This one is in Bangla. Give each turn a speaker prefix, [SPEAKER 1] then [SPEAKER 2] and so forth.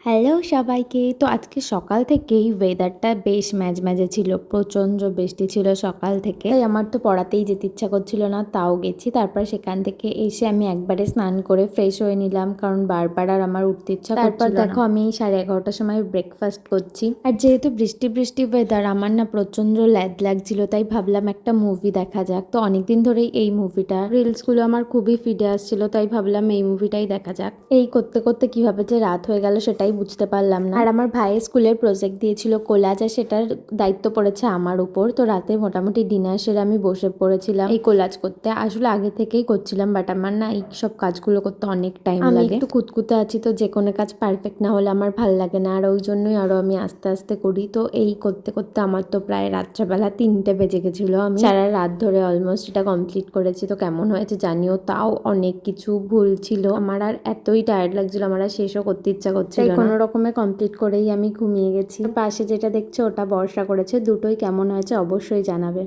[SPEAKER 1] হ্যালো সবাইকে। তো আজকে সকাল থেকেই ওয়েদারটা বেশ ম্যাজম্যাজে ছিল। প্রচণ্ড বৃষ্টি ছিল সকাল থেকে। তাই আমার তো পড়াতেই যেতে ইচ্ছা করছিল না, তাও গেছি। তারপর সেখান থেকে এসে আমি একবারে স্নান করে ফ্রেশ হয়ে নিলাম, কারণ বারবার আর আমার উঠতে ইচ্ছা করছিল না। তারপর দেখো আমি 11:30টার সময় ব্রেকফাস্ট করছি। আর যেহেতু বৃষ্টি বৃষ্টি ওয়েদার, আমার না প্রচণ্ড ল্যাদ লাগছিল, তাই ভাবলাম একটা মুভি দেখা যাক। তো অনেকদিন ধরেই এই মুভিটা রিলসগুলো আমার খুবই ফিডে আসছিল, তাই ভাবলাম এই মুভিটাই দেখা যাক। এই করতে করতে কিভাবে যে রাত হয়ে গেল সেটাই বুঝতে পারলাম না। আর আমার ভাইয়ের স্কুলের প্রজেক্ট দিয়েছিল কোলাজ, আর সেটার দায়িত্ব পড়েছে আমার উপর। তো রাতে মোটামুটি ডিনার সেরে আমি বসে পড়েছিলাম এই কোলাজ করতে। আসলে আগে থেকেই করছিলাম, বাট আমার না এই সব কাজগুলো করতে অনেক টাইম লাগে। আমি একটু কুতকুতে আছি, তো যে কোনো কাজ পারফেক্ট না হলে আমার ভাল লাগে না, আর ওই জন্যই আরো আমি আস্তে আস্তে করি। তো এই করতে করতে আমার তো প্রায় রাত্রেবেলা 3টে বেজে গেছিল। আমি সারা রাত ধরে অলমোস্ট এটা কমপ্লিট করেছি। তো কেমন হয়েছে জানিও, তাও অনেক কিছু ভুল ছিল আমার, আর এতই টায়ার্ড লাগছিল আমার আর শেষও করতে ইচ্ছা করছিল না। কোনো রকমে কমপ্লিট করেই আমি ঘুমিয়ে গেছি। পাশে যেটা দেখছো ওটা বর্ষা করেছে। দুটোই কেমন হয়েছে অবশ্যই জানাবে।